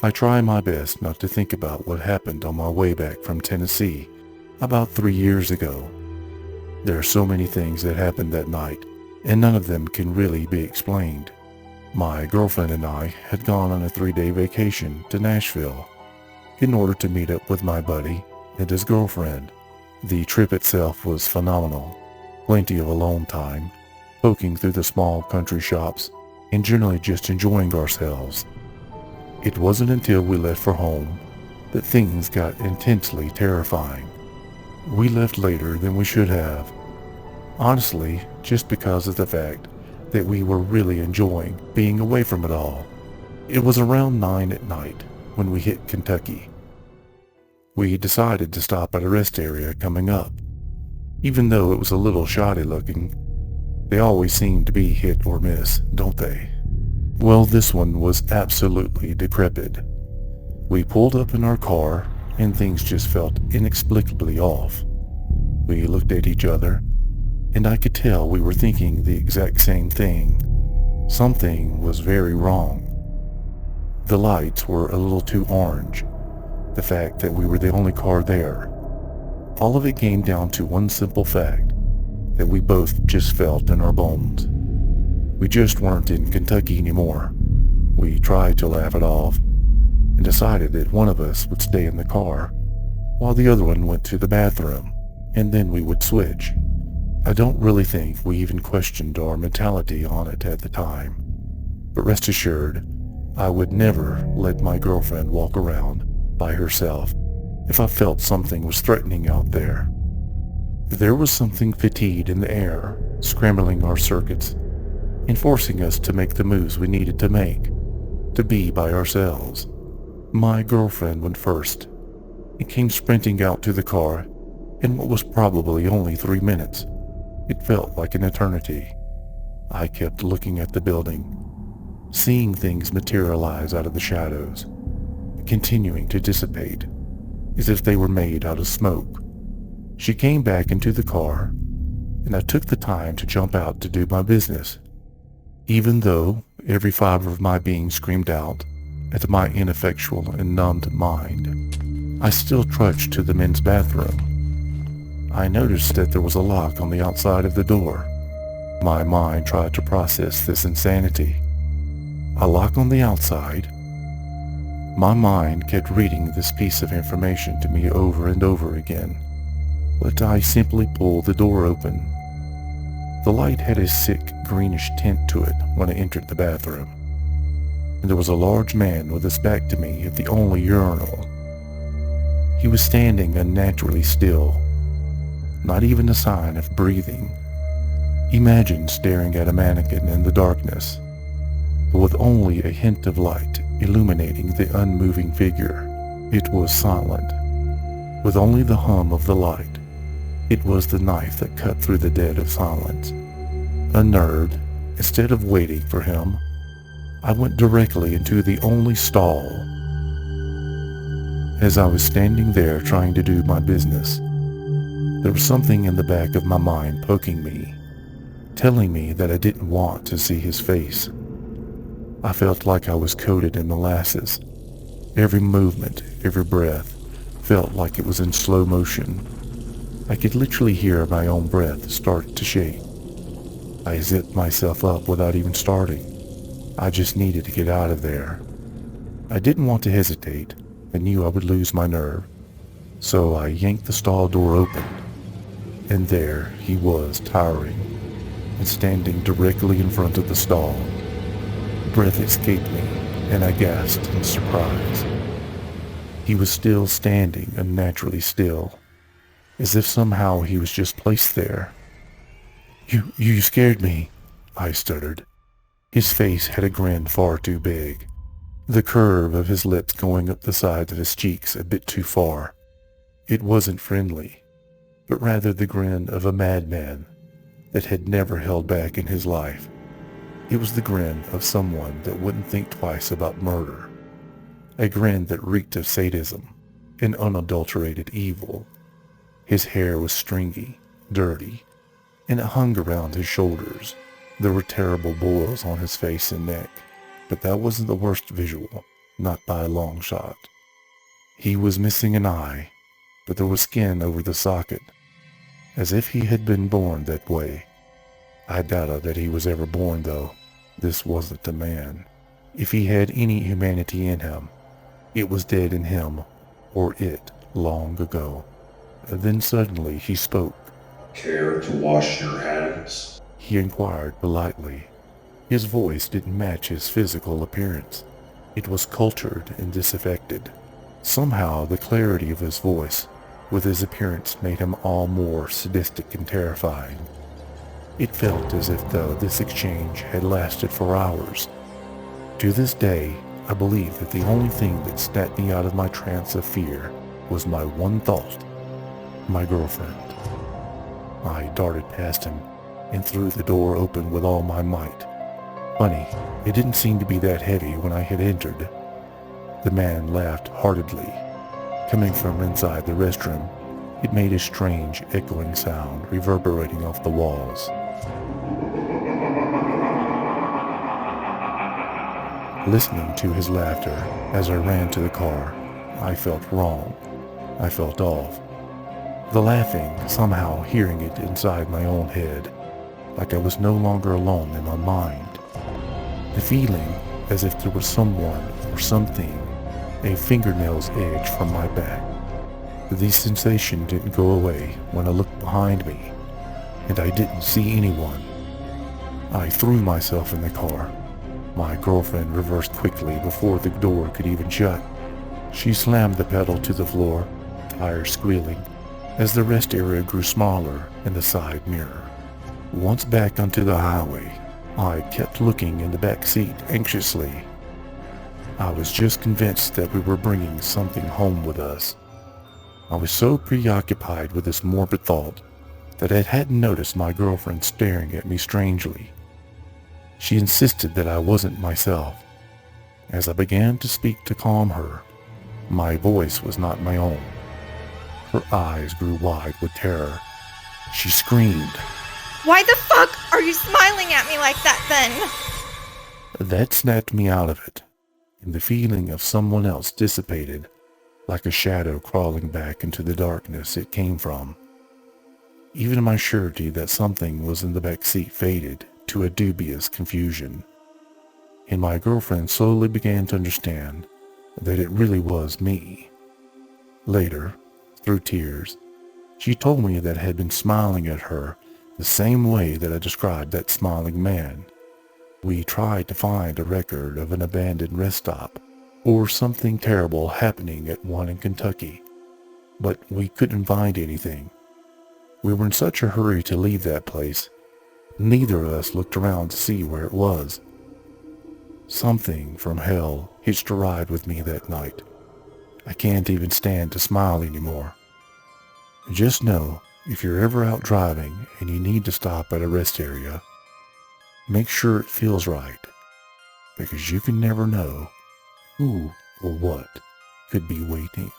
I try my best not to think about what happened on my way back from Tennessee about 3 years ago. There are so many things that happened that night, and none of them can really be explained. My girlfriend and I had gone on a 3-day vacation to Nashville in order to meet up with my buddy and his girlfriend. The trip itself was phenomenal. Plenty of alone time, poking through the small country shops, and generally just enjoying ourselves. It wasn't until we left for home that things got intensely terrifying. We left later than we should have. Honestly, just because of the fact that we were really enjoying being away from it all. It was around 9 at night when we hit Kentucky. We decided to stop at a rest area coming up. Even though it was a little shoddy looking, they always seem to be hit or miss, don't they? Well, this one was absolutely decrepit. We pulled up in our car and things just felt inexplicably off. We looked at each other, and I could tell we were thinking the exact same thing. Something was very wrong. The lights were a little too orange. The fact that we were the only car there. All of it came down to one simple fact, that we both just felt in our bones. We just weren't in Kentucky anymore. We tried to laugh it off and decided that one of us would stay in the car while the other one went to the bathroom, and then we would switch. I don't really think we even questioned our mentality on it at the time, but rest assured, I would never let my girlfriend walk around by herself if I felt something was threatening out there. There was something fatigued in the air, scrambling our circuits and forcing us to make the moves we needed to make, to be by ourselves. My girlfriend went first and came sprinting out to the car in what was probably only 3 minutes. It felt like an eternity. I kept looking at the building, seeing things materialize out of the shadows, continuing to dissipate, as if they were made out of smoke. She came back into the car, and I took the time to jump out to do my business. Even though every fiber of my being screamed out at my ineffectual and numbed mind, I still trudged to the men's bathroom. I noticed that there was a lock on the outside of the door. My mind tried to process this insanity. A lock on the outside? My mind kept reading this piece of information to me over and over again, but I simply pulled the door open. The light had a sick greenish tint to it when I entered the bathroom, and there was a large man with his back to me at the only urinal. He was standing unnaturally still, not even a sign of breathing. Imagine staring at a mannequin in the darkness, but with only a hint of light illuminating the unmoving figure. It was silent, with only the hum of the light. It was the knife that cut through the dead of silence. Unnerved, instead of waiting for him, I went directly into the only stall. As I was standing there trying to do my business, there was something in the back of my mind poking me, telling me that I didn't want to see his face. I felt like I was coated in molasses. Every movement, every breath, felt like it was in slow motion. I could literally hear my own breath start to shake. I zipped myself up without even starting. I just needed to get out of there. I didn't want to hesitate. I knew I would lose my nerve. So I yanked the stall door open. And there he was, towering and standing directly in front of the stall. Breath escaped me, and I gasped in surprise. He was still standing, unnaturally still, as if somehow he was just placed there. You scared me," I stuttered. His face had a grin far too big, the curve of his lips going up the sides of his cheeks a bit too far. It wasn't friendly, but rather the grin of a madman that had never held back in his life. It was the grin of someone that wouldn't think twice about murder, a grin that reeked of sadism and unadulterated evil. His hair was stringy, dirty, and it hung around his shoulders. There were terrible boils on his face and neck, but that wasn't the worst visual. not by a long shot. He was missing an eye, but there was skin over the socket, as if he had been born that way. I doubted that he was ever born, though. This wasn't a man. If he had any humanity in him, it was dead in him, or it, long ago. And then suddenly he spoke. Care to wash your hands? He inquired politely. His voice didn't match his physical appearance. It was cultured and disaffected. Somehow the clarity of his voice, with his appearance, made him all more sadistic and terrifying. It felt as if though this exchange had lasted for hours. To this day, I believe that the only thing that snapped me out of my trance of fear was my one thought, my girlfriend. I darted past him and threw the door open with all my might. Funny, it didn't seem to be that heavy when I had entered. The man laughed heartedly. Coming from inside the restroom, it made a strange, echoing sound reverberating off the walls. Listening to his laughter as I ran to the car, I felt wrong. I felt off. The laughing, somehow hearing it inside my own head, like I was no longer alone in my mind. The feeling as if there was someone or something a fingernail's edge from my back. The sensation didn't go away when I looked behind me, and I didn't see anyone. I threw myself in the car. My girlfriend reversed quickly before the door could even shut. She slammed the pedal to the floor, tires squealing, as the rest area grew smaller in the side mirror. Once back onto the highway, I kept looking in the back seat anxiously. I was just convinced that we were bringing something home with us. I was so preoccupied with this morbid thought that I hadn't noticed my girlfriend staring at me strangely. She insisted that I wasn't myself. As I began to speak to calm her, my voice was not my own. Her eyes grew wide with terror. She screamed. "Why the fuck are you smiling at me like that then?" That snapped me out of it, and the feeling of someone else dissipated, like a shadow crawling back into the darkness it came from. Even my surety that something was in the back seat faded to a dubious confusion, and my girlfriend slowly began to understand that it really was me. Later, through tears, she told me that I had been smiling at her the same way that I described that smiling man. We tried to find a record of an abandoned rest stop or something terrible happening at one in Kentucky, but we couldn't find anything. We were in such a hurry to leave that place, neither of us looked around to see where it was. Something from hell hitched a ride with me that night. I can't even stand to smile anymore. Just know, if you're ever out driving and you need to stop at a rest area, make sure it feels right, because you can never know who or what could be waiting.